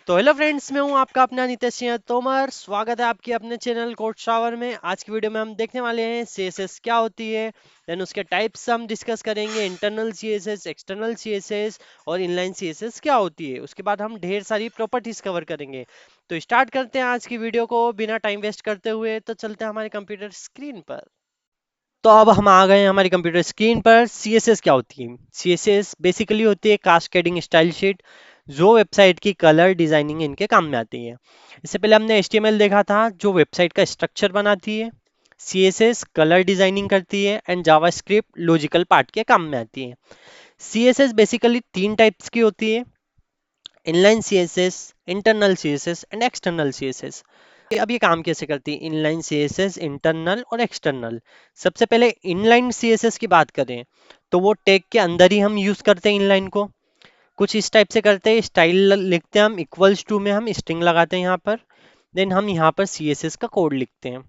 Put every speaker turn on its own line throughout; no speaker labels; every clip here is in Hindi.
तो हेलो फ्रेंड्स, मैं हूं आपका अपना नितेश सिंह तोमर। स्वागत है आपके अपने चैनल कोड शावर में। आज की वीडियो में हम देखने वाले हैं सीएसएस क्या होती है, देन उसके टाइप्स हम डिस्कस करेंगे, इंटरनल सीएसएस, एक्सटर्नल सीएसएस और इनलाइन सीएसएस क्या होती है। उसके बाद हम ढेर सारी प्रॉपर्टीज कवर करेंगे। तो स्टार्ट करते हैं आज की वीडियो को बिना टाइम वेस्ट करते हुए। तो चलते हैं हमारे कंप्यूटर स्क्रीन पर। तो अब हम आ गए हैं हमारी कंप्यूटर स्क्रीन पर। सीएसएस क्या होती है? सीएसएस बेसिकली होती है कास्केडिंग स्टाइल शीट, जो वेबसाइट की कलर डिजाइनिंग इनके काम में आती है। इससे पहले हमने एचटीएमएल देखा था, जो वेबसाइट का स्ट्रक्चर बनाती है। सीएसएस कलर डिजाइनिंग करती है एंड जावास्क्रिप्ट लॉजिकल पार्ट के काम में आती है। सीएसएस बेसिकली तीन टाइप्स की होती है: inline CSS, internal CSS and external CSS. अब ये काम कैसे करती है? इनलाइन सीएसएस, इंटरनल और एक्सटर्नल। सबसे पहले इनलाइन सीएसएस की बात करें तो वो टैग के अंदर ही हम यूज करते हैं इनलाइन को। कुछ इस टाइप से करते हैं, स्टाइल लिखते हैं हम, इक्वल्स टू में हम स्ट्रिंग लगाते हैं यहाँ पर, देन हम यहाँ पर सीएसएस का कोड लिखते हैं।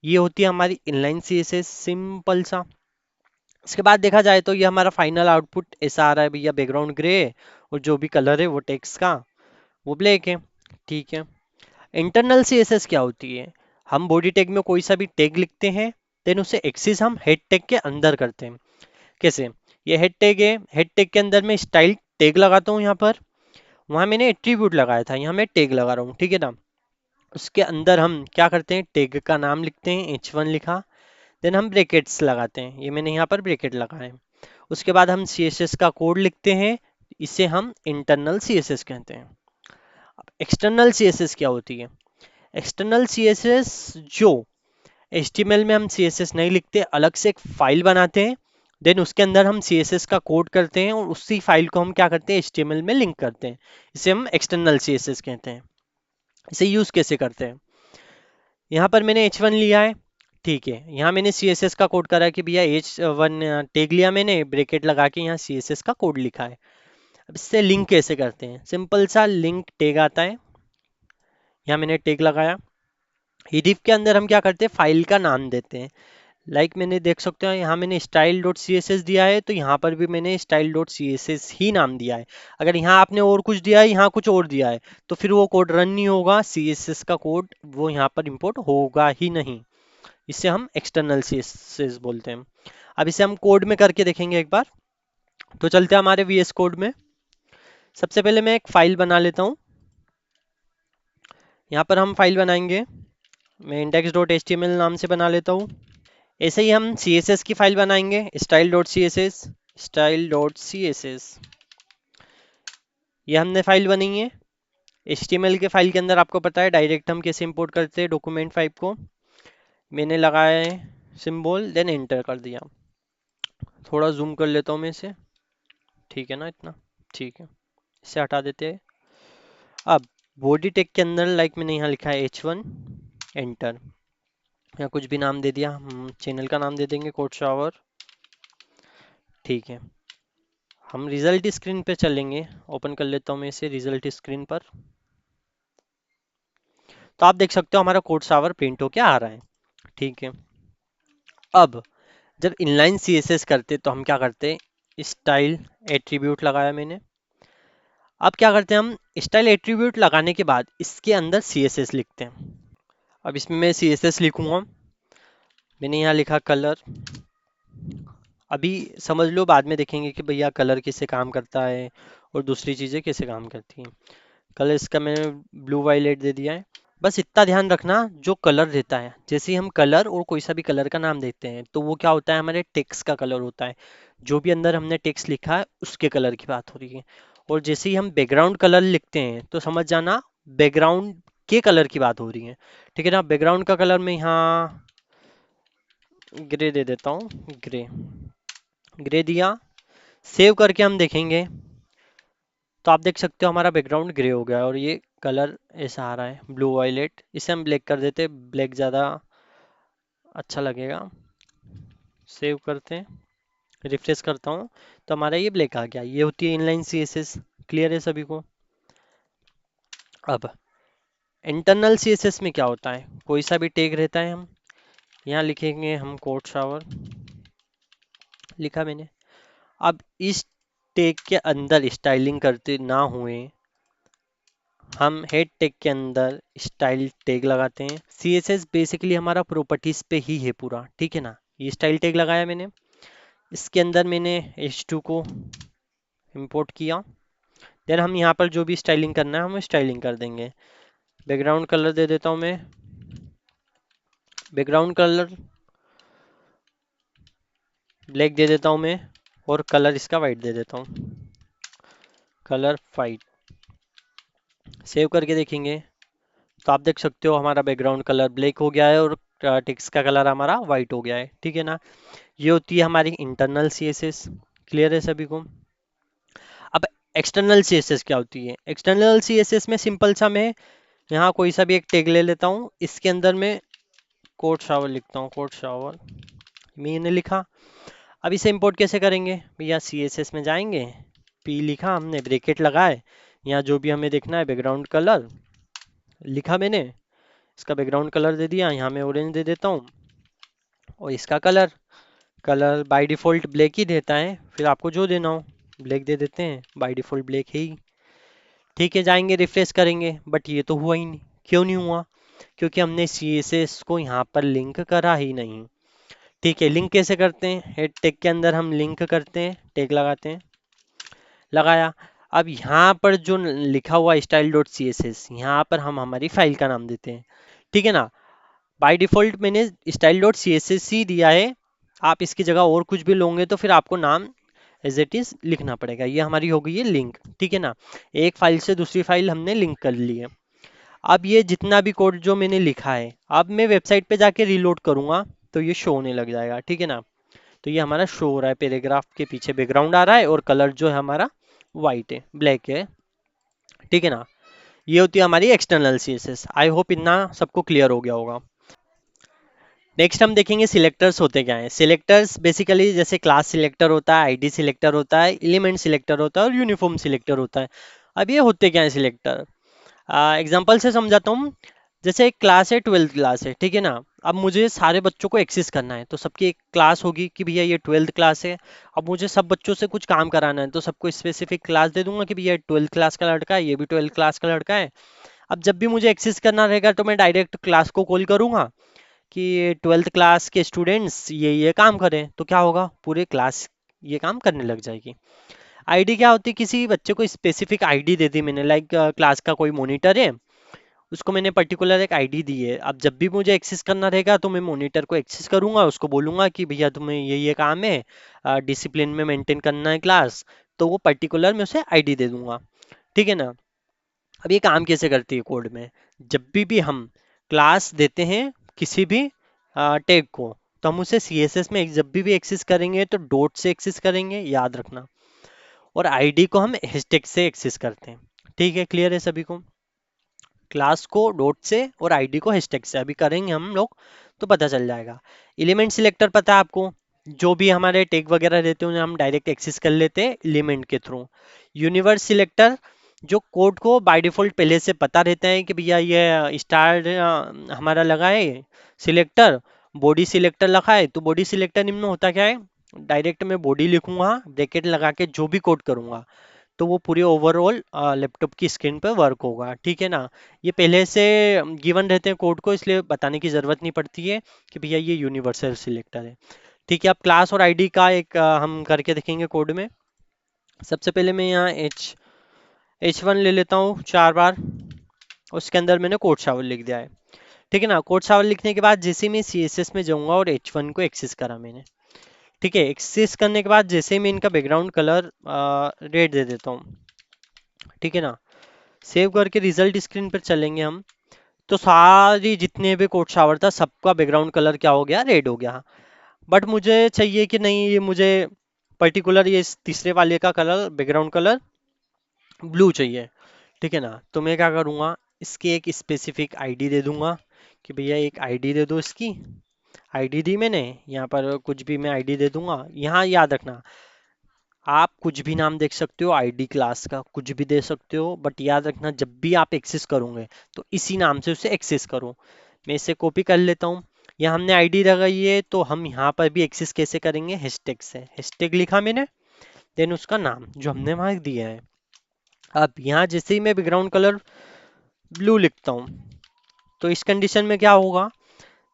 ये होती है हमारी इनलाइन सीएसएस, सिंपल सा। इसके बाद देखा जाए तो ये हमारा फाइनल आउटपुट ऐसा आ रहा है भैया, बैकग्राउंड ग्रे है और जो भी कलर है वो टेक्स्ट का वो ब्लैक है। ठीक है। इंटरनल सीएसएस क्या होती है? हम बॉडी टैग में कोई सा भी टैग लिखते हैं, देन उसे एक्सेस हम हेड टैग के अंदर करते हैं। कैसे? ये हेड टैग है, हेड टैग के अंदर मैं स्टाइल टैग लगाता हूँ। यहाँ पर वहां मैंने एट्रीब्यूट लगाया था, यहाँ मैं टैग लगा रहा हूँ, ठीक है ना। उसके अंदर हम क्या करते हैं, टैग का नाम लिखते हैं, h1 लिखा, देन हम ब्रैकेट्स लगाते हैं, ये मैंने यहाँ पर ब्रैकेट लगाए हैं। उसके बाद हम CSS का कोड लिखते हैं, इसे हम इंटरनल CSS कहते हैं। एक्सटर्नल CSS क्या होती है? एक्सटर्नल CSS, जो HTML में हम CSS नहीं लिखते, अलग से एक फाइल बनाते हैं, देन उसके अंदर हम CSS का कोड करते हैं और उसी फाइल को हम क्या करते हैं, HTML में लिंक करते हैं। इसे हम एक्सटर्नल CSS कहते हैं। इसे यूज कैसे करते हैं? यहाँ पर मैंने H1 लिया है, ठीक है। यहाँ मैंने CSS का कोड करा कि भैया H1 टैग लिया मैंने, ब्रैकेट लगा के यहाँ CSS का कोड लिखा है। अब इससे लिंक कैसे करते हैं? सिंपल सा लिंक टैग आता है, यहाँ मैंने टैग लगाया। इडिफ के अंदर हम क्या करते हैं, फाइल का नाम देते हैं। मैंने देख सकते हो यहाँ मैंने style dot C S S दिया है, तो यहाँ पर भी मैंने style dot C S S ही नाम दिया है। अगर यहाँ आपने और कुछ दिया है, यहाँ कुछ और दिया है, तो फिर वो कोड रन नहीं होगा, सी एस एस का कोड वो यहाँ पर इंपोर्ट होगा ही नहीं। इसे हम एक्सटर्नल सी एस एस बोलते हैं। अब इसे हम कोड में करके देखेंगे एक बार। तो चलते हैं हमारे वी एस कोड में। सबसे पहले मैं एक फाइल बना लेता हूँ। यहाँ पर हम फाइल बनाएंगे, मैं index dot H T M L नाम से बना लेता हूँ। ऐसे ही हम सी एस एस की फाइल बनाएंगे, style dot C S S, style dot C S S. ये हमने फाइल बनाई है। HTML के फाइल के अंदर आपको पता है डायरेक्ट हम कैसे इंपोर्ट करते हैं डॉक्यूमेंट फाइल को। मैंने लगाया है सिंबल, देन एंटर कर दिया। थोड़ा जूम कर लेता हूँ मैं इसे, ठीक है ना, इतना ठीक है। इसे हटा देते हैं। अब बॉडी टेक के अंदर मैंने यहाँ लिखा है H1, एंटर। या कुछ भी नाम दे दिया, हम चैनल का नाम दे देंगे कोड शावर, ठीक है। हम रिजल्ट स्क्रीन पे चलेंगे, ओपन कर लेता हूँ मैं इसे रिजल्ट स्क्रीन पर। तो आप देख सकते हो हमारा कोड शावर प्रिंट होके आ रहा है, ठीक है। अब जब इनलाइन CSS करते तो हम क्या करते हैं, स्टाइल एट्रीब्यूट लगाया मैंने। अब क्या करते हैं, हम स्टाइल एट्रीब्यूट लगाने के बाद इसके अंदर CSS लिखते हैं। अब इसमें मैं CSS लिखूंगा, मैंने यहाँ लिखा कलर। अभी समझ लो, बाद में देखेंगे कि भैया कलर किससे काम करता है और दूसरी चीज़ें कैसे काम करती हैं। कलर इसका मैंने ब्लू वायलेट दे दिया है। बस इतना ध्यान रखना, जो कलर रहता है, जैसे ही हम कलर और कोई सा भी कलर का नाम देते हैं तो वो क्या होता है, हमारे टेक्स्ट का कलर होता है। जो भी अंदर हमने टेक्स्ट लिखा है उसके कलर की बात हो रही है। और जैसे ही हम बैकग्राउंड कलर लिखते हैं तो समझ जाना बैकग्राउंड के कलर की बात हो रही है, ठीक है ना। बैकग्राउंड का कलर मैं यहाँ ग्रे दे देता हूँ, ग्रे। ग्रे दिया, सेव करके हम देखेंगे तो आप देख सकते हो हमारा बैकग्राउंड ग्रे हो गया और ये कलर ऐसा आ रहा है ब्लू वायलेट। इसे हम ब्लैक कर देते, ब्लैक ज़्यादा अच्छा लगेगा। सेव करते हैं, रिफ्रेश करता हूँ तो हमारा ये ब्लैक आ गया। ये होती है इनलाइन CSS। क्लियर है सभी को? अब इंटरनल CSS में क्या होता है, कोई सा भी टैग रहता है, हम यहाँ लिखेंगे, हम कोड शावर लिखा मैंने। अब इस टैग के अंदर स्टाइलिंग करते ना हुए हम हेड टैग के अंदर स्टाइल टैग लगाते हैं। CSS बेसिकली हमारा प्रॉपर्टीज पे ही है पूरा, ठीक है ना। ये स्टाइल टैग लगाया मैंने, इसके अंदर मैंने h2 को इंपोर्ट किया। देन हम यहाँ पर जो भी स्टाइलिंग करना है हम स्टाइलिंग कर देंगे। बैकग्राउंड कलर दे देता हूँ मैं, बैकग्राउंड कलर ब्लैक दे देता हूँ मैं, और कलर इसका वाइट दे देता हूँ, कलर वाइट। सेव करके देखेंगे तो आप देख सकते हो हमारा बैकग्राउंड कलर ब्लैक हो गया है और टेक्स्ट का कलर हमारा वाइट हो गया है, ठीक है ना। ये होती है हमारी इंटरनल CSS। क्लियर है सभी को। अब एक्सटर्नल CSS क्या होती है? एक्सटर्नल CSS में सिंपल सा मैं यहाँ कोई सा भी एक टैग ले लेता हूँ, इसके अंदर मैं कोट शावर लिखता हूँ, कोट शावर मैंने लिखा। अब इसे इंपोर्ट कैसे करेंगे भैया? CSS में जाएंगे, P लिखा हमने, ब्रैकेट लगाए, यहाँ जो भी हमें देखना है बैकग्राउंड कलर लिखा मैंने, इसका बैकग्राउंड कलर दे दिया, यहाँ मैं ऑरेंज दे देता हूँ, और इसका colour, colour by default black ही देता है, फिर आपको जो देना हो ब्लैक दे देते हैं, बाय डिफ़ॉल्ट ब्लैक है ही, ठीक है। जाएंगे रिफ्रेश करेंगे, बट ये तो हुआ ही नहीं। क्यों नहीं हुआ? क्योंकि हमने CSS को यहाँ पर लिंक करा ही नहीं, ठीक है। लिंक कैसे करते हैं? हेड टैग के अंदर हम लिंक करते हैं, टैग लगाते हैं, लगाया। अब यहाँ पर जो लिखा हुआ स्टाइल डॉट CSS, यहाँ पर हम हमारी फाइल का नाम देते हैं, ठीक है ना। बाय डिफ़ॉल्ट मैंने स्टाइल डॉट CSS ही दिया है, आप इसकी जगह और कुछ भी लोगे तो फिर आपको नाम एज इट इज लिखना पड़ेगा। ये हमारी हो गई है लिंक, ठीक है ना। एक फाइल से दूसरी फाइल हमने लिंक कर ली है। अब ये जितना भी कोड जो मैंने लिखा है, अब मैं वेबसाइट पे जाके रीलोड करूंगा तो ये शो होने लग जाएगा, ठीक है ना। तो ये हमारा शो हो रहा है, पैराग्राफ के पीछे बैकग्राउंड आ रहा है और कलर जो है हमारा वाइट है, ब्लैक है, ठीक है ना। ये होती है हमारी एक्सटर्नल CSS। आई होप इतना सबको क्लियर हो गया होगा। नेक्स्ट हम देखेंगे सिलेक्टर्स होते क्या हैं। सिलेक्टर्स बेसिकली जैसे क्लास सिलेक्टर होता है, आईडी सिलेक्टर होता है, एलिमेंट सिलेक्टर होता है और यूनिफॉर्म सिलेक्टर होता है। अब ये होते क्या है सिलेक्टर? एग्जांपल से समझाता हूँ। जैसे एक क्लास है, 12th क्लास है, ठीक है ना। अब मुझे सारे बच्चों को एक्सेस करना है, तो सबकी एक क्लास होगी कि भैया ये 12th क्लास है। अब मुझे सब बच्चों से कुछ काम कराना है, तो सबको स्पेसिफिक क्लास दे दूंगा कि भैया 12th क्लास का लड़का है, ये भी 12th क्लास का लड़का है। अब जब भी मुझे एक्सेस करना रहेगा तो मैं डायरेक्ट क्लास को कॉल करूंगा कि 12th क्लास के स्टूडेंट्स ये काम करें, तो क्या होगा, पूरे क्लास ये काम करने लग जाएगी। आईडी क्या होती है? किसी बच्चे को स्पेसिफिक आईडी दे दी मैंने, लाइक क्लास का कोई मॉनिटर है, उसको मैंने पर्टिकुलर एक आईडी दी है। अब जब भी मुझे एक्सेस करना रहेगा तो मैं मॉनिटर को एक्सेस करूंगा, उसको बोलूंगा कि भैया तुम्हें ये काम है, डिसिप्लिन में मेंटेन करना है क्लास, तो वो पर्टिकुलर मैं उसे आईडी दे दूंगा, ठीक है ना। अब ये काम कैसे करती है कोड में? जब भी हम क्लास देते हैं किसी भी टैग को, तो हम उसे CSS में जब भी एक्सेस करेंगे तो डॉट से एक्सेस करेंगे, याद रखना। और आईडी को हम हैशटैग से एक्सेस करते हैं, ठीक है। क्लियर है सभी को? क्लास को डॉट से और आईडी को हैशटैग से अभी करेंगे हम लोग तो पता चल जाएगा। एलिमेंट सिलेक्टर पता है आपको? जो भी हमारे टैग वगैरह रहते हैं उन्हें हम डायरेक्ट एक्सेस कर लेते हैं एलिमेंट के थ्रू। यूनिवर्स सिलेक्टर जो कोड को बाय डिफॉल्ट पहले से पता रहता है कि भैया ये स्टार हमारा लगा है सिलेक्टर, बॉडी सिलेक्टर लगा है, तो बॉडी सिलेक्टर निम्न होता क्या है? डायरेक्ट मैं बॉडी लिखूंगा, ब्रैकेट लगा के जो भी कोड करूंगा तो वो पूरे ओवरऑल लैपटॉप की स्क्रीन पर वर्क होगा, ठीक है ना। ये पहले से गिवन रहते हैं कोड को, इसलिए बताने की जरूरत नहीं पड़ती है कि भैया ये यूनिवर्सल सिलेक्टर है, ठीक है। अब क्लास और आईडी का एक हम करके देखेंगे कोड में। सबसे पहले मैं यहाँ H1 ले लेता हूँ 4 बार, उसके अंदर मैंने कोड शावर लिख दिया है, ठीक है ना। कोड शावर लिखने के बाद जैसे मैं CSS में जाऊंगा और H1 को एक्सेस करा मैंने, ठीक है। एक्सेस करने के बाद जैसे मैं इनका बैकग्राउंड कलर रेड दे देता हूँ, ठीक है ना। सेव करके रिजल्ट स्क्रीन पर चलेंगे हम, तो सारी जितने भी कोड शावर था सबका बैकग्राउंड कलर क्या हो गया? रेड हो गया। बट मुझे चाहिए कि नहीं, ये मुझे पर्टिकुलर ये इस तीसरे वाले का कलर, बैकग्राउंड कलर ब्लू चाहिए, ठीक है ना। तो मैं क्या करूँगा, इसकी एक स्पेसिफिक आईडी दे दूंगा कि भैया एक आईडी दे दो इसकी। आईडी दी मैंने, यहाँ पर कुछ भी मैं आईडी दे दूंगा। यहाँ याद रखना, आप कुछ भी नाम देख सकते हो, आईडी क्लास का कुछ भी दे सकते हो, बट याद रखना जब भी आप एक्सेस करोगे तो इसी नाम से उसे एक्सेस करो। मैं इसे कॉपी कर लेता हूँ। यहाँ हमने आईडी लगाई है तो हम यहाँ पर भी एक्सेस कैसे करेंगे? हैशटैग से। हैशटैग लिखा मैंने, देन उसका नाम जो हमने वहाँ दिया है। अब यहाँ जैसे ही मैं बैकग्राउंड कलर ब्लू लिखता हूँ, तो इस कंडीशन में क्या होगा,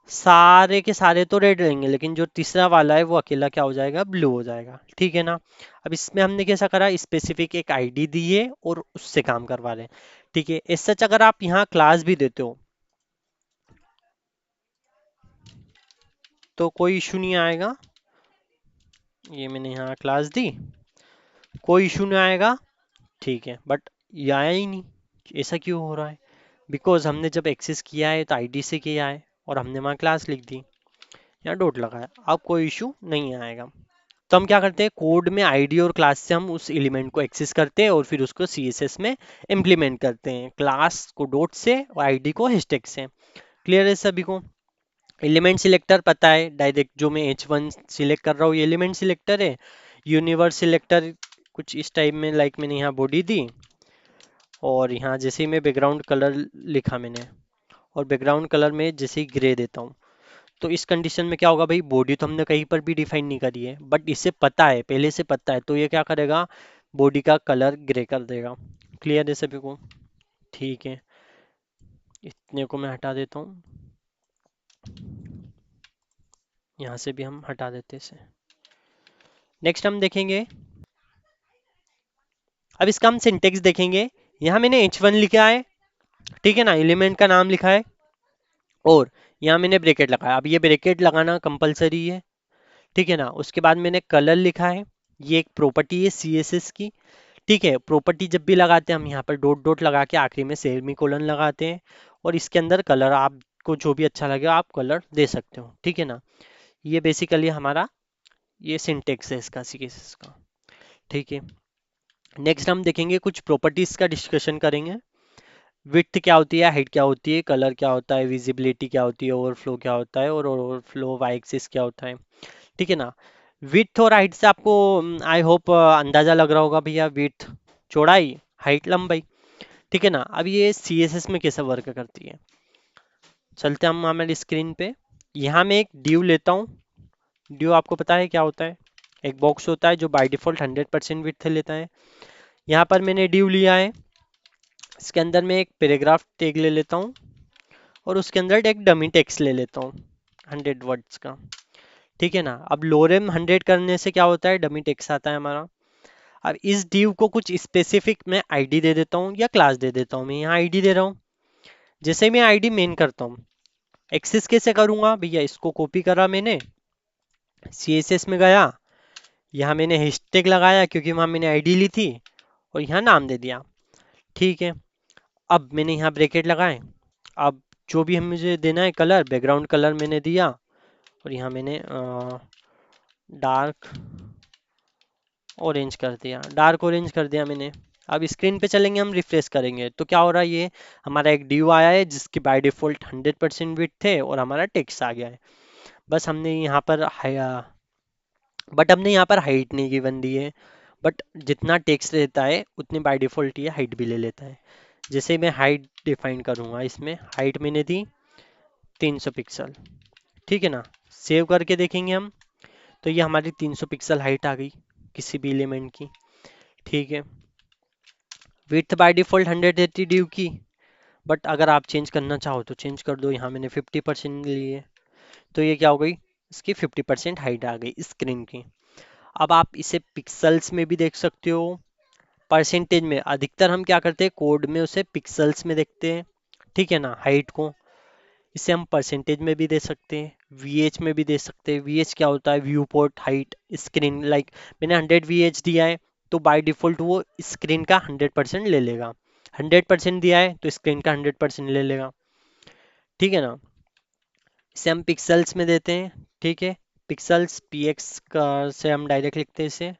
सारे के सारे तो रेड रहेंगे लेकिन जो तीसरा वाला है वो अकेला क्या हो जाएगा, ब्लू हो जाएगा। ठीक है ना। अब इसमें हमने कैसा करा, स्पेसिफिक एक आईडी दी है और उससे काम करवा रहे हैं। ठीक है, इस सच अगर आप यहाँ क्लास भी देते हो तो कोई इशू नहीं आएगा। ये मैंने यहाँ क्लास दी, कोई इशू नहीं आएगा। ठीक है, बट ये आया ही नहीं, ऐसा क्यों हो रहा है? बिकॉज हमने जब एक्सेस किया है तो आईडी से किया है और हमने वहाँ क्लास लिख दी, यहाँ डॉट लगाया, अब कोई इशू नहीं आएगा। तो हम क्या करते हैं, कोड में आईडी और क्लास से हम उस एलिमेंट को एक्सेस करते हैं और फिर उसको सीएसएस में इम्प्लीमेंट करते हैं, क्लास को डॉट से और आईडी को हैशटैग से। क्लियर है सभी को? एलिमेंट सिलेक्टर पता है, डायरेक्ट जो मैं H1 सिलेक्ट कर रहा हूँ ये एलिमेंट सिलेक्टर है। यूनिवर्स सिलेक्टर कुछ इस टाइप में, लाइक मैंने यहाँ बॉडी दी और यहाँ जैसे ही मैं बैकग्राउंड कलर लिखा मैंने, और बैकग्राउंड कलर में जैसे ही ग्रे देता हूँ, तो इस कंडीशन में क्या होगा भाई, बॉडी तो हमने कहीं पर भी डिफाइन नहीं करी है बट इसे पता है, पहले से पता है, तो ये क्या करेगा, बॉडी का कलर ग्रे कर देगा। क्लियर है सभी को? ठीक है, इतने को मैं हटा देता हूँ, यहाँ से भी हम हटा देते हैं इसे। नेक्स्ट हम देखेंगे, अब इसका हम सिंटेक्स देखेंगे। यहाँ मैंने H1 लिखा है, ठीक है ना, एलिमेंट का नाम लिखा है और यहाँ मैंने ब्रैकेट लगाया। अब ये ब्रैकेट लगाना कंपलसरी है, ठीक है ना। उसके बाद मैंने कलर लिखा है, ये एक प्रॉपर्टी है सीएसएस की। ठीक है, प्रॉपर्टी जब भी लगाते हैं हम यहाँ पर डॉट डॉट लगा के आखिरी में सेमी कोलन लगाते हैं और इसके अंदर कलर आपको जो भी अच्छा लगे आप कलर दे सकते हो। ठीक है ना, ये बेसिकली हमारा ये सिंटेक्स है इसका सीएसएस का। ठीक है, नेक्स्ट हम देखेंगे कुछ प्रॉपर्टीज का डिस्कशन करेंगे। विड्थ क्या होती है, हाइट क्या होती है, कलर क्या होता है, विजिबिलिटी क्या होती है, ओवरफ्लो क्या होता है और ओवरफ्लो वाई एक्सिस क्या होता है। ठीक है ना। विड्थ और हाइट से आपको आई होप अंदाजा लग रहा होगा भैया, विड्थ चौड़ाई, हाइट लंबाई। ठीक है ना। अब ये सीएसएस में कैसे वर्क करती है, चलते हम हमारी स्क्रीन पे। यहाँ मैं एक ड्यू लेता हूँ। ड्यू आपको पता है क्या होता है, एक बॉक्स होता है जो बाय डिफॉल्ट 100% विड्थ लेता है। यहाँ पर मैंने ड्यू लिया है, इसके अंदर मैं एक पैराग्राफ टैग ले लेता हूँ और उसके अंदर एक डमी टेक्स्ट ले लेता हूँ 100 वर्ड्स का। ठीक है ना। अब लोरेम 100 करने से क्या होता है, डमी टेक्स्ट आता है हमारा। अब इस div को कुछ स्पेसिफिक मैं आईडी दे देता हूँ या क्लास दे देता हूँ। मैं यहाँ आईडी दे रहा हूँ, जैसे मैं आईडी मेन करता हूँ, एक्सेस कैसे करूंगा भैया, इसको कॉपी करा मैंने, सीएसएस में गया, यहाँ मैंने हैशटैग लगाया क्योंकि वहाँ मैंने आईडी ली थी और यहाँ नाम दे दिया। ठीक है, अब मैंने यहाँ ब्रैकेट लगाए। अब जो भी हम मुझे देना है कलर, बैकग्राउंड कलर मैंने दिया और यहाँ मैंने डार्क ऑरेंज कर दिया, डार्क ऑरेंज कर दिया मैंने। अब स्क्रीन पे चलेंगे, हम रिफ्रेश करेंगे तो क्या हो रहा है, ये हमारा एक ड्यू आया है जिसकी बाय डिफॉल्ट 100% विड्थ थे और हमारा टेक्स्ट आ गया है। बस हमने यहाँ पर बट हमने यहाँ पर हाइट नहीं गिवन दी है, बट जितना टेक्स्ट रहता है उतनी बाय डिफॉल्ट ये हाइट भी ले लेता है। जैसे मैं हाइट डिफाइन करूँगा, इसमें हाइट मैंने दी 300 पिक्सल। ठीक है ना। सेव करके देखेंगे हम, तो ये हमारी 300 पिक्सल हाइट आ गई किसी भी एलिमेंट की। ठीक है, विड्थ बाय डिफॉल्ट 180 ड्यू की, बट अगर आप चेंज करना चाहो तो चेंज कर दो। यहाँ मैंने 50% ली है, तो ये क्या हो गई, इसकी 50% हाइट आ गई स्क्रीन की। अब आप इसे पिक्सल्स में भी देख सकते हो, परसेंटेज में। अधिकतर हम क्या करते हैं, कोड में उसे पिक्सल्स में देखते हैं। ठीक है ना, हाइट को इसे हम परसेंटेज में भी दे सकते हैं, वीएच में भी दे सकते हैं। वीएच क्या होता है, view port height screen, like मैंने 100 वीएच दिया है तो बाय डिफॉल्ट वो स्क्रीन का 100% ले लेगा। 100% दिया है तो स्क्रीन का 100% ले लेगा। ठीक है ना। इसे हम पिक्सल्स में देते हैं। ठीक है, पिक्सल्स पीएक्स का से हम डायरेक्ट लिखते हैं इसे,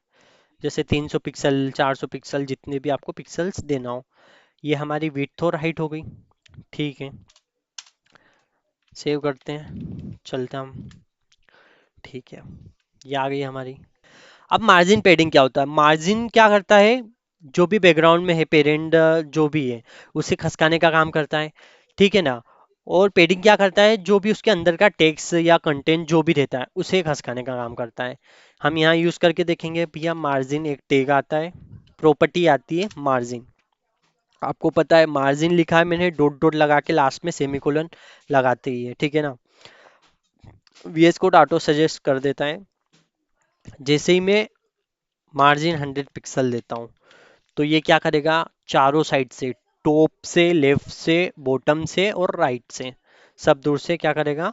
जैसे 300 पिक्सल, 400 पिक्सल, जितने भी आपको पिक्सल्स देना हो। ये हमारी विड्थ और हाइट हो गई। ठीक है, सेव करते हैं, चलते हैं हम। ठीक है, ये आ गई हमारी। अब मार्जिन पेडिंग क्या होता है, मार्जिन क्या करता है, जो भी बैकग्राउंड में है पेरेंट जो भी है उसे खसकाने का काम करता है। ठीक है ना। और पेडिंग क्या करता है, जो भी उसके अंदर का टेक्स्ट या कंटेंट जो भी रहता है उसे खसकाने का काम करता है। हम यहाँ यूज करके देखेंगे भैया, मार्जिन एक टैग आता है, प्रॉपर्टी आती है मार्जिन। आपको पता है मार्जिन लिखा है मैंने डॉट डॉट लगा के, लास्ट में सेमीकोलन लगाते ही है, ठीक है ना। वीएस कोड ऑटो सजेस्ट कर देता है। जैसे ही मैं मार्जिन 100 पिक्सल देता हूँ तो ये क्या करेगा, चारों साइड से, टॉप से, लेफ्ट से, बॉटम से और राइट से, सब दूर से क्या करेगा,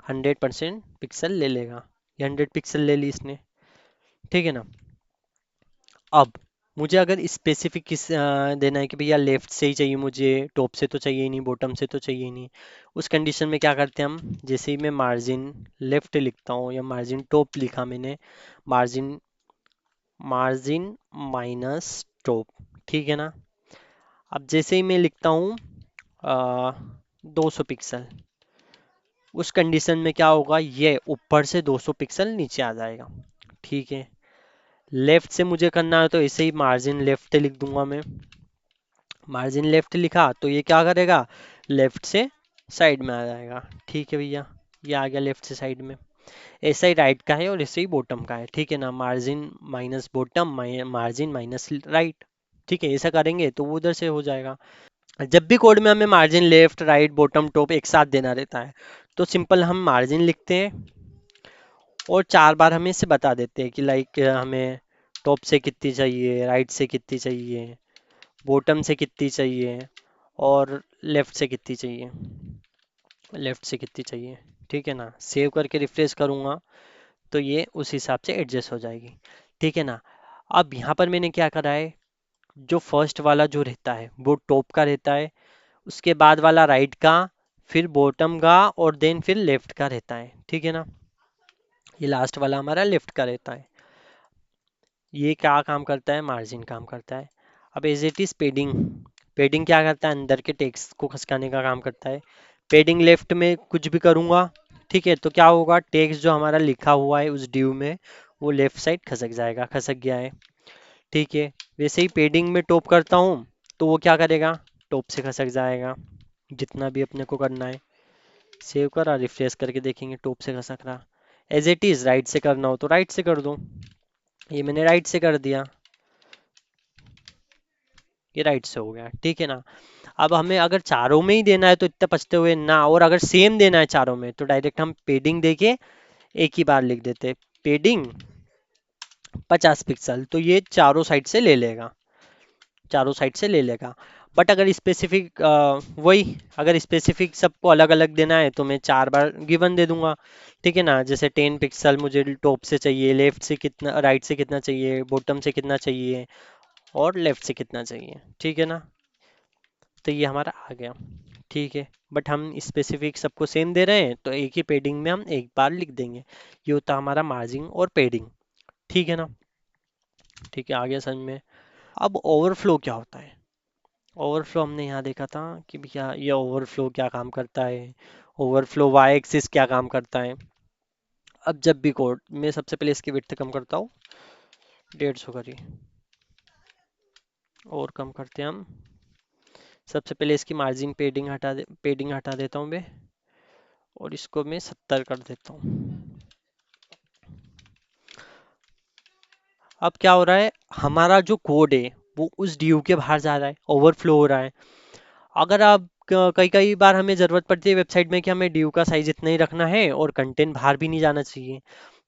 100% पिक्सल ले लेगा। ये 100 पिक्सल ले ली इसने, ठीक है ना। अब मुझे अगर स्पेसिफिक देना है कि भैया लेफ्ट से ही चाहिए मुझे, टॉप से तो चाहिए ही नहीं, बॉटम से तो चाहिए ही नहीं, उस कंडीशन में क्या करते हैं हम, जैसे ही मैं मार्जिन लेफ्ट लिखता हूँ या मार्जिन टॉप लिखा मैंने, मार्जिन मार्जिन माइनस टॉप, ठीक है ना। अब जैसे ही मैं लिखता हूँ 200 पिक्सल, उस कंडीशन में क्या होगा, ये ऊपर से 200 पिक्सल नीचे आ जाएगा, ठीक है। लेफ्ट से मुझे करना है तो ऐसे ही मार्जिन लेफ्ट लिख दूंगा मैं। मार्जिन लेफ्ट लिखा तो ये क्या करेगा, लेफ्ट से साइड में आ जाएगा, ठीक है भैया। ये आ गया लेफ्ट से साइड में। ऐसा ही राइट का है और ऐसे ही बॉटम का है, ठीक है ना। Margin minus bottom, margin minus right, ठीक है। ऐसा करेंगे तो वो उधर से हो जाएगा। जब भी कोड में हमें margin left right bottom top एक साथ देना रहता है तो सिंपल हम मार्जिन लिखते हैं और 4 बार हमें इसे बता देते हैं कि लाइक हमें टॉप से कितनी चाहिए, राइट से कितनी चाहिए, बॉटम से कितनी चाहिए और लेफ्ट से कितनी चाहिए, लेफ्ट से कितनी चाहिए, ठीक है ना। सेव करके रिफ्रेश करूँगा तो ये उस हिसाब से एडजस्ट हो जाएगी, ठीक है ना। अब यहाँ पर मैंने क्या करा है, जो फर्स्ट वाला जो रहता है वो टॉप का रहता है, उसके बाद वाला राइट का, फिर बॉटम का और देन फिर लेफ्ट का रहता है, ठीक है ना। ये लास्ट वाला हमारा लेफ्ट का रहता है। ये क्या काम करता है, मार्जिन काम करता है। अब as it is padding, padding क्या करता है, अंदर के टेक्स्ट को खसकाने का काम करता है। पेडिंग लेफ्ट में कुछ भी करूँगा, ठीक है, तो क्या होगा, टेक्स्ट जो हमारा लिखा हुआ है उस ड्यू में वो लेफ्ट साइड खसक जाएगा, खसक गया है, ठीक है। वैसे ही पेडिंग में टॉप करता हूँ तो वो क्या करेगा, टॉप से खसक जाएगा, जितना भी अपने को करना है। सेव करा, रिफ्रेश करके देखेंगे टॉप से खसक रहा। एज इट इज राइट से करना हो तो राइट से कर दो, ये मैंने राइट से कर दिया, ये राइट से हो गया, ठीक है ना। अब हमें अगर चारों में ही देना है तो इतना पछते हुए ना, और अगर सेम देना है चारों में तो डायरेक्ट हम पेडिंग देके एक ही बार लिख देते, पेडिंग 50 पिक्सल, तो ये चारों साइड से ले लेगा, चारों साइड से ले लेगा। बट अगर स्पेसिफिक वही, अगर स्पेसिफिक सबको अलग अलग देना है तो मैं 4 बार गिवन दे दूंगा, ठीक है ना। जैसे 10 पिक्सल मुझे टॉप से चाहिए, लेफ्ट से कितना, राइट से कितना चाहिए, बॉटम से कितना चाहिए और लेफ्ट से कितना चाहिए, ठीक है ना। तो ये हमारा आ गया, ठीक है। बट हम स्पेसिफिक सबको सेम दे रहे हैं तो एक ही पेडिंग में हम एक बार लिख देंगे। ये होता है हमारा मार्जिन और पेडिंग, ठीक है ना। ठीक है, आ गया समझ में। अब ओवरफ्लो क्या होता है, ओवरफ्लो हमने यहाँ देखा था कि भैया ये ओवरफ्लो क्या काम करता है, ओवरफ्लो वाई एक्सिस क्या काम करता है। अब जब भी कोड, मैं सबसे पहले इसकी विड्थ कम करता हूँ, 150 करी, और कम करते हैं हम। सबसे पहले इसकी मार्जिन पेडिंग हटा देता हूँ मैं, और इसको मैं 70 कर देता हूँ। अब क्या हो रहा है, हमारा जो कोड है वो उस ड्यू के बाहर जा रहा है, ओवरफ्लो हो रहा है। अगर आप कई कई बार हमें ज़रूरत पड़ती है वेबसाइट में कि हमें ड्यू का साइज इतना ही रखना है और कंटेंट बाहर भी नहीं जाना चाहिए,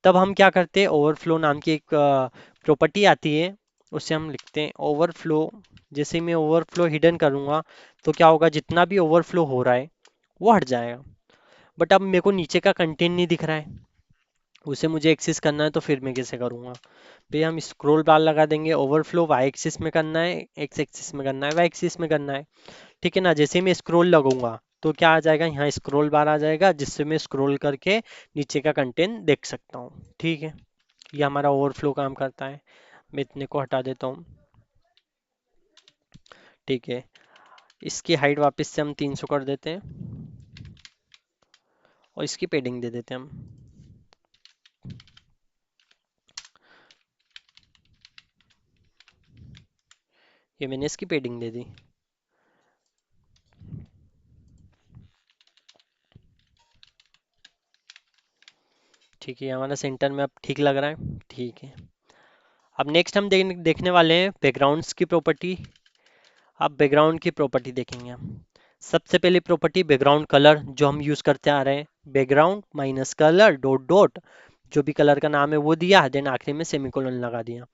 तब हम क्या करते हैं, ओवरफ्लो नाम की एक प्रॉपर्टी आती है, उससे हम लिखते हैं ओवरफ्लो। जैसे मैं ओवरफ्लो हिडन करूँगा तो क्या होगा, जितना भी ओवरफ्लो हो रहा है वो हट जाएगा। बट अब मेरे को नीचे का कंटेंट नहीं दिख रहा है, उसे मुझे एक्सेस करना है तो फिर मैं कैसे करूँगा, भैया हम स्क्रॉल बार लगा देंगे। ओवरफ्लो वाई एक्सिस में करना है, एक्स एक्सिस में करना है, वाई एक्सिस में करना है, ठीक है ना। जैसे ही मैं स्क्रॉल लगूंगा तो क्या आ जाएगा, यहाँ स्क्रॉल बार आ जाएगा जिससे मैं स्क्रॉल करके नीचे का कंटेंट देख सकता हूँ, ठीक है। ये हमारा ओवरफ्लो काम करता है। मैं इतने को हटा देता हूँ, ठीक है। इसकी हाइट वापस से हम 300 कर देते हैं और इसकी पेडिंग दे देते हैं हम। ये मैंने इसकी पेडिंग दे दी, ठीक है। ये हमारा सेंटर में अब ठीक लग रहा है, ठीक है। अब नेक्स्ट हम देखने वाले हैं बैकग्राउंड्स की प्रॉपर्टी। अब बैकग्राउंड की प्रॉपर्टी देखेंगे हम। सबसे पहली प्रॉपर्टी बैकग्राउंड कलर जो हम यूज करते आ रहे हैं, background minus colour dot dot, जो भी कलर का नाम है वो दिया, देन आखिरी में सेमीकोलन लगा दिया।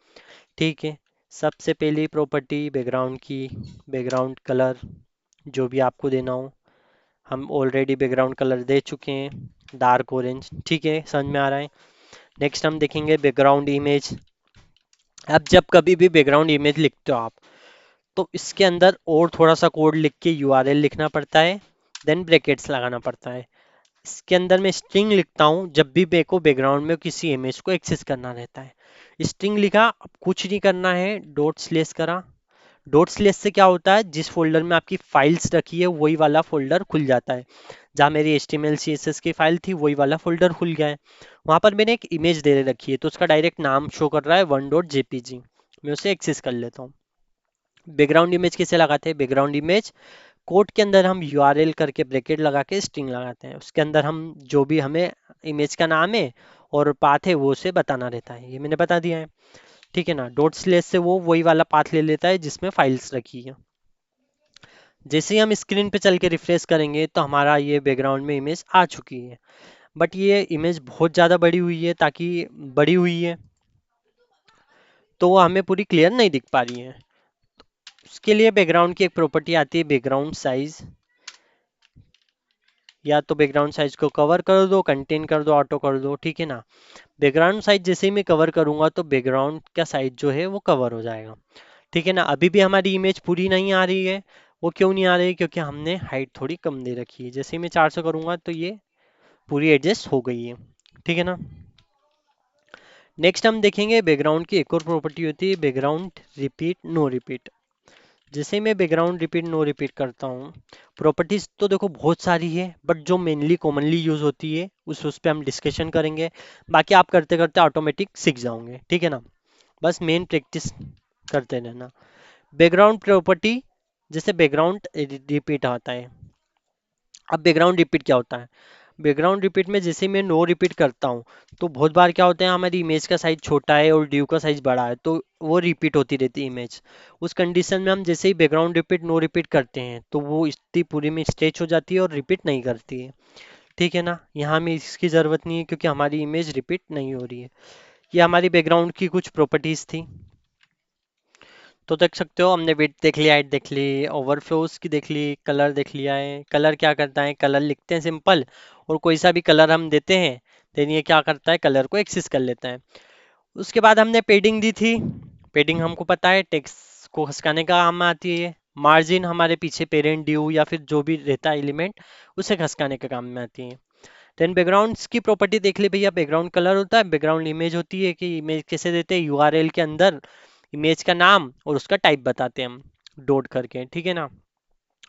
ठीक है, सबसे पहली प्रॉपर्टी बैकग्राउंड की, बैकग्राउंड कलर जो भी आपको देना हो, हम ऑलरेडी बैकग्राउंड कलर दे चुके हैं डार्क ऑरेंज। ठीक है, समझ में आ रहा है। नेक्स्ट हम देखेंगे बैकग्राउंड इमेज। अब जब कभी भी बैकग्राउंड इमेज लिखते हो आप, तो इसके अंदर और थोड़ा सा कोड लिख के यूआरएल लिखना पड़ता है, देन ब्रैकेट्स लगाना पड़ता है। इसके अंदर मैं स्ट्रिंग लिखता हूँ जब भी मेरे को बैकग्राउंड में किसी इमेज को एक्सेस करना रहता है। स्ट्रिंग लिखा, अब कुछ नहीं करना है, डॉट स्लेश करा। डॉट स्लेश से क्या होता है, जिस फोल्डर में आपकी फाइल्स रखी है वही वाला फोल्डर खुल जाता है। जहाँ मेरी HTML CSS की फाइल थी वही वाला फोल्डर खुल गया है। वहां पर मैंने एक इमेज दे रखी है, तो उसका डायरेक्ट नाम शो कर रहा है 1.jpg। मैं उसे एक्सेस कर लेता हूँ। बैकग्राउंड इमेज कैसे लगाते हैं, बैकग्राउंड इमेज कोड के अंदर हम यूआरएल करके ब्रैकेट लगा के स्ट्रिंग लगाते हैं, उसके अंदर हम जो भी हमें इमेज का नाम है और पाथ है वो उसे बताना रहता है, ये मैंने बता दिया है। ठीक है ना, डॉट स्लेश से वो वही वाला पाथ ले लेता है जिसमें फाइल्स रखी है। जैसे ही हम स्क्रीन पे चल के रिफ्रेश करेंगे तो हमारा ये बैकग्राउंड में इमेज आ चुकी है, बट ये इमेज बहुत ज़्यादा बड़ी हुई है, ताकि बड़ी हुई है तो वो हमें पूरी क्लियर नहीं दिख पा रही है। उसके लिए बैकग्राउंड की एक प्रॉपर्टी आती है बैकग्राउंड साइज। या तो बैकग्राउंड साइज को कवर कर दो, कंटेन कर दो, ऑटो कर दो। ठीक है ना, बैकग्राउंड साइज जैसे ही मैं कवर करूंगा तो बैकग्राउंड का साइज जो है वो कवर हो जाएगा। ठीक है ना, अभी भी हमारी इमेज पूरी नहीं आ रही है। वो क्यों नहीं आ रही है, क्योंकि हमने हाइट थोड़ी कम दे रखी है। जैसे ही मैं 400 करूंगा तो ये पूरी एडजस्ट हो गई है। ठीक है ना। नेक्स्ट हम देखेंगे बैकग्राउंड की एक और प्रॉपर्टी होती है बैकग्राउंड रिपीट नो रिपीट। जैसे मैं बैकग्राउंड रिपीट नो रिपीट करता हूँ, प्रॉपर्टीज तो देखो बहुत सारी है, बट जो मेनली कॉमनली यूज होती है उस पे हम डिस्कशन करेंगे। बाकी आप करते करते ऑटोमेटिक सीख जाओगे। ठीक है ना, बस मेन प्रैक्टिस करते रहना। बैकग्राउंड प्रॉपर्टी, जैसे बैकग्राउंड रिपीट आता है। अब बैकग्राउंड रिपीट क्या होता है, बैकग्राउंड रिपीट में जैसे मैं नो रिपीट करता हूँ तो बहुत बार क्या होता है, हमारी इमेज का साइज छोटा है और ड्यू का साइज बड़ा है, तो वो रिपीट होती रहती है इमेज। उस कंडीशन में हम जैसे ही बैकग्राउंड रिपीट नो रिपीट करते हैं तो वो इतनी पूरी में स्ट्रेच हो जाती है और रिपीट नहीं करती है। ठीक है ना, यहाँ में इसकी ज़रूरत नहीं है क्योंकि हमारी इमेज रिपीट नहीं हो रही है। ये हमारी बैकग्राउंड की कुछ प्रॉपर्टीज थी। तो देख सकते हो, हमने विड्थ देख ली, हाइट देख ली, ओवरफ्लोज की देख ली, कलर देख लिया है। कलर क्या करता है, कलर लिखते हैं सिंपल, और कोई सा भी कलर हम देते हैं देन ये क्या करता है, कलर को एक्सेस कर लेता है। उसके बाद हमने पेडिंग दी थी। पेडिंग हमको पता है टेक्स्ट को खसकाने का काम में आती है। मार्जिन हमारे पीछे पेरेंट ड्यू या फिर जो भी रहता है एलिमेंट, उसे खसकाने के काम में आती है। देन बैकग्राउंड्स की प्रॉपर्टी देख ले भैया, बैकग्राउंड कलर होता है, बैकग्राउंड इमेज होती है कि इमेज कैसे देते हैं, यूआरएल के अंदर इमेज का नाम और उसका टाइप बताते हैं हम डॉट करके। ठीक है ना,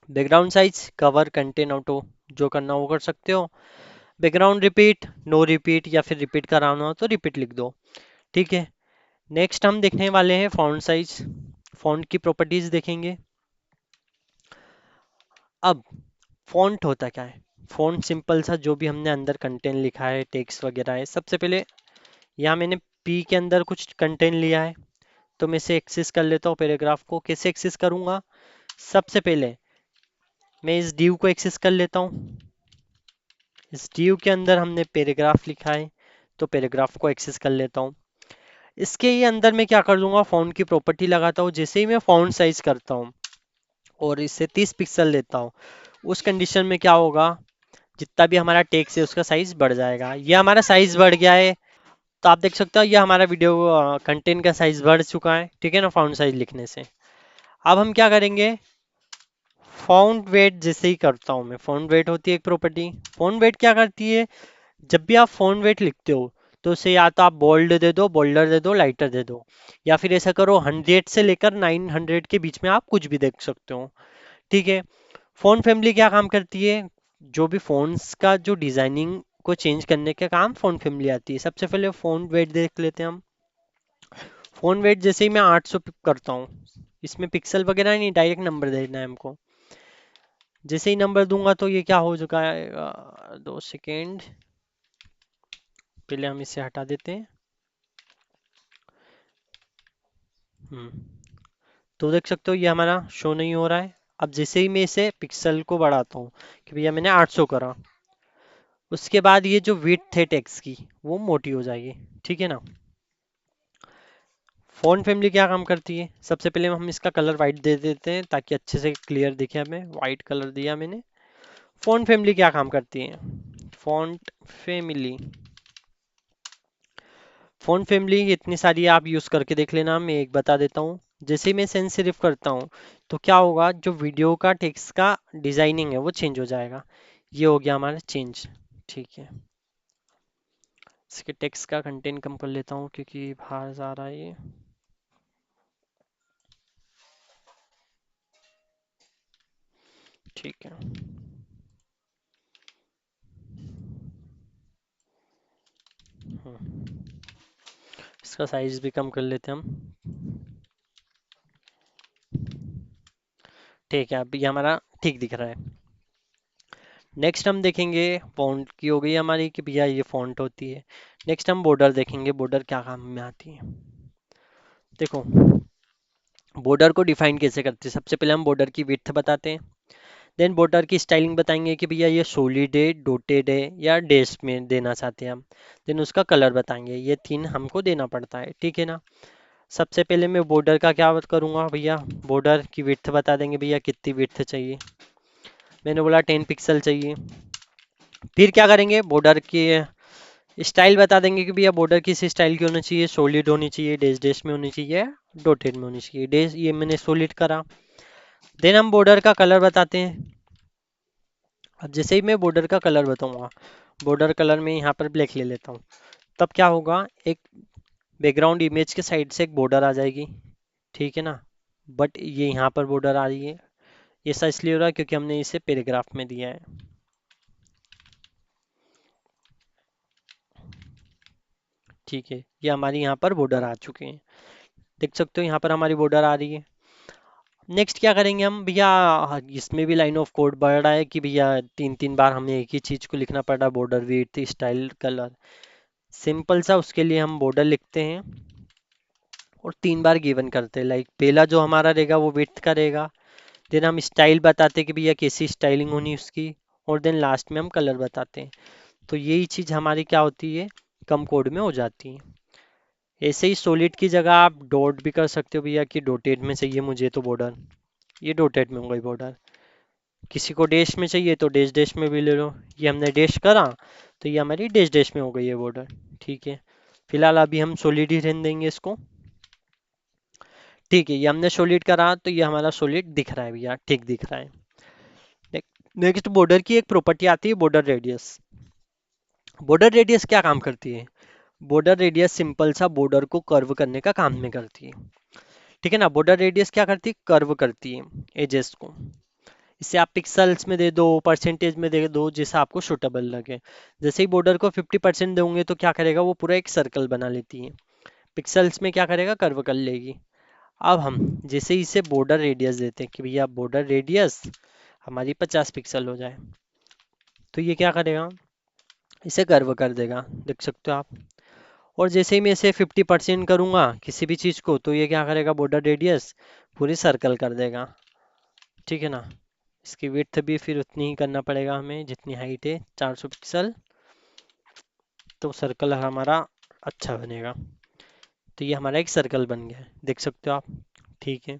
background size cover contain auto, जो करना वो कर सकते हो। बैकग्राउंड रिपीट नो रिपीट, या फिर रिपीट कराना हो तो रिपीट लिख दो। ठीक है, नेक्स्ट हम देखने वाले हैं फॉन्ट साइज। फॉन्ट की प्रॉपर्टीज देखेंगे। अब फॉन्ट होता क्या है, फॉन्ट सिंपल सा जो भी हमने अंदर कंटेंट लिखा है, टेक्स्ट वगैरह है। सबसे पहले यहाँ मैंने पी के अंदर कुछ कंटेंट लिया है, तो मैं इसे एक्सेस कर लेता हूँ। पैराग्राफ को कैसे एक्सेस करूंगा, सबसे पहले मैं इस div को एक्सेस कर लेता हूँ। इस div के अंदर हमने पैराग्राफ लिखा है, तो पैराग्राफ को एक्सेस कर लेता हूँ। इसके ही अंदर मैं क्या कर दूंगा, फॉन्ट की प्रॉपर्टी लगाता हूँ। जैसे ही मैं फॉन्ट साइज करता हूँ और इससे 30 पिक्सल लेता हूँ, उस कंडीशन में क्या होगा, जितना भी हमारा टेक्स्ट है उसका साइज बढ़ जाएगा। ये हमारा साइज बढ़ गया है, तो आप देख सकते हो ये हमारा वीडियो कंटेंट का साइज बढ़ चुका है। ठीक है ना, फॉन्ट साइज लिखने से। अब हम क्या करेंगे, फॉन्ट वेट जैसे ही करता हूँ मैं, फॉन्ट वेट होती है एक प्रॉपर्टी। फॉन्ट वेट क्या करती है, जब भी आप फॉन्ट वेट लिखते हो तो उसे या तो आप बोल्ड दे दो, बोल्डर दे दो, लाइटर दे दो, या फिर ऐसा करो 100 से लेकर 900 के बीच में आप कुछ भी देख सकते हो। ठीक है, फ़ॉन्ट फैमिली क्या काम करती है, जो भी फ़ॉन्ट्स का जो डिज़ाइनिंग को चेंज करने का काम फ़ॉन्ट फैमिली आती है। सबसे पहले फ़ॉन्ट वेट देख लेते हैं हम। फ़ॉन्ट वेट जैसे ही मैं 800 करता हूँ, इसमें पिक्सल वगैरह नहीं, डायरेक्ट नंबर देना है हमको। जैसे ही नंबर दूंगा तो ये क्या हो चुका है, 2 सेकेंड, पहले हम इसे हटा देते हैं। हम्म तो देख सकते हो ये हमारा शो नहीं हो रहा है। अब जैसे ही मैं इसे पिक्सल को बढ़ाता हूँ कि भैया मैंने 800 करा, उसके बाद ये जो विड्थ है टेक्स्ट की वो मोटी हो जाएगी, ठीक है ना। फॉन्ट फैमिली क्या काम करती है, सबसे पहले हम इसका कलर वाइट दे देते हैं ताकि अच्छे से क्लियर दिखे, हमें वाइट कलर दिया मैंने। फॉन्ट फैमिली क्या काम करती है, फॉन्ट फैमिली, फॉन्ट फैमिली इतनी सारी आप यूज़ करके देख लेना, मैं एक बता देता हूँ। जैसे ही मैं सेंस सिर्फ करता हूँ तो क्या होगा, जो वीडियो का टेक्स्ट का डिजाइनिंग है वो चेंज हो जाएगा। ये हो गया हमारा चेंज, ठीक है। इसके टेक्स्ट का कंटेंट कम कर लेता हूँ क्योंकि बाहर जा रहा है ये। ठीक है, इसका साइज भी कम कर लेते हैं हम। ठीक है, अब ये हमारा ठीक दिख रहा है। नेक्स्ट हम देखेंगे, फॉन्ट की हो गई हमारी कि भैया ये फॉन्ट होती है। नेक्स्ट हम बॉर्डर देखेंगे, बॉर्डर क्या काम में आती है। देखो, बॉर्डर को डिफाइन कैसे करते हैं, सबसे पहले हम बॉर्डर की विड्थ बताते हैं। देन बॉर्डर की स्टाइलिंग बताएंगे कि भैया ये सॉलिड है, डॉटेड है या डैश में देना चाहते हैं हम। देन उसका कलर बताएंगे, ये तीन हमको देना पड़ता है, ठीक है ना। सबसे पहले मैं बॉर्डर का क्या करूंगा भैया, बॉर्डर की विड्थ बता देंगे भैया कितनी विड्थ चाहिए। मैंने बोला 10 पिक्सल चाहिए। फिर क्या करेंगे, बॉर्डर की स्टाइल बता देंगे कि भैया बॉर्डर किस स्टाइल की होनी चाहिए, सॉलिड होनी चाहिए, डैश डैश में होनी चाहिए, डॉटेड में होनी चाहिए। डैश ये मैंने सॉलिड करा। देन हम बॉर्डर का कलर बताते हैं। अब जैसे ही मैं बॉर्डर का कलर बताऊंगा, बॉर्डर कलर में यहाँ पर ब्लैक ले लेता हूँ, तब क्या होगा, एक बैकग्राउंड इमेज के साइड से एक बॉर्डर आ जाएगी, ठीक है ना। बट ये यहाँ पर बॉर्डर आ रही है, ये ऐसा इसलिए हो रहा है क्योंकि हमने इसे पैराग्राफ में दिया है, ठीक है। ये हमारी यहाँ पर बॉर्डर आ चुके हैं, देख सकते हो यहाँ पर हमारी बॉर्डर आ रही है। नेक्स्ट क्या करेंगे हम भैया, इसमें भी लाइन ऑफ कोड बढ़ रहा है कि भैया तीन तीन बार हमें एक ही चीज को लिखना पड़ रहा है, border width style colour. Simple सा उसके लिए हम बॉर्डर लिखते हैं और तीन बार गिवन करते हैं। लाइक पहला जो हमारा रहेगा वो विड्थ का रहेगा, देन हम स्टाइल बताते हैं कि भैया कैसी स्टाइलिंग होनी उसकी, और देन लास्ट में हम कलर बताते हैं। तो यही चीज़ हमारी क्या होती है, कम कोड में हो जाती है। ऐसे ही सॉलिड की जगह आप डॉट भी कर सकते हो भैया कि डॉटेड में चाहिए मुझे तो बॉर्डर, ये डॉटेड में हो गई बॉर्डर। किसी को डैश में चाहिए तो डैश डैश में भी ले लो, ये हमने डैश करा तो ये हमारी डैश डैश में हो गई है बॉर्डर, ठीक है। फिलहाल अभी हम सॉलिड ही रहने देंगे इसको, ठीक है। ये हमने सॉलिड करा तो ये हमारा सॉलिड दिख रहा है भैया, ठीक दिख रहा है। नेक्स्ट बॉर्डर की एक प्रॉपर्टी आती है बॉर्डर रेडियस। बॉर्डर रेडियस क्या काम करती है, बॉर्डर रेडियस सिंपल सा बॉर्डर को कर्व करने का काम में करती है, ठीक है ना। बॉर्डर रेडियस क्या करती है, कर्व करती है एजेस को। इसे आप पिक्सल्स में दे दो, परसेंटेज में दे दो, जैसा आपको सुटेबल लगे। जैसे ही बॉर्डर को 50% दोगे तो क्या करेगा, वो पूरा एक सर्कल बना लेती है। पिक्सल्स में क्या करेगा, कर्व कर लेगी। अब हम जैसे ही इसे बॉर्डर रेडियस देते हैं कि भैया बॉर्डर रेडियस हमारी 50 पिक्सल हो जाए, तो ये क्या करेगा, इसे कर्व कर देगा, देख सकते हो आप। और जैसे ही मैं इसे 50% करूंगा किसी भी चीज को, तो ये क्या करेगा, बॉर्डर रेडियस पूरी सर्कल कर देगा, ठीक है ना। इसकी विड्थ भी फिर उतनी ही करना पड़ेगा हमें जितनी हाइट है, 400 पिक्सल, तो सर्कल हमारा अच्छा बनेगा। तो ये हमारा एक सर्कल बन गया है, देख सकते हो आप, ठीक है।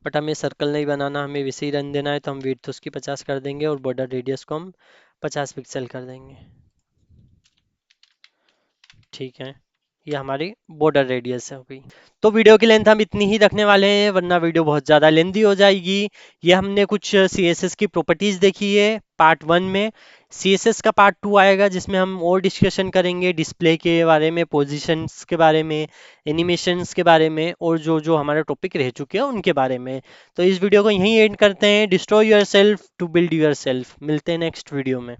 बट हमें सर्कल नहीं बनाना, हमें वैसे ही रन देना है, तो हम विड्थ उसकी 50 कर देंगे और बॉर्डर रेडियस को हम 50 पिक्सल कर देंगे, ठीक है। ये हमारी बॉर्डर रेडियस है अभी। तो वीडियो की लेंथ हम इतनी ही रखने वाले हैं, वरना वीडियो बहुत ज़्यादा लेंदी हो जाएगी। ये हमने कुछ CSS की प्रॉपर्टीज देखी है पार्ट 1 में। CSS का पार्ट 2 आएगा जिसमें हम और डिस्कशन करेंगे डिस्प्ले के बारे में, पोजिशंस के बारे में, एनिमेशंस के बारे में, और जो जो हमारे टॉपिक रह चुके हैं उनके बारे में। तो इस वीडियो को यहीं एंड करते हैं। Destroy yourself to build yourself. मिलते हैं नेक्स्ट वीडियो में।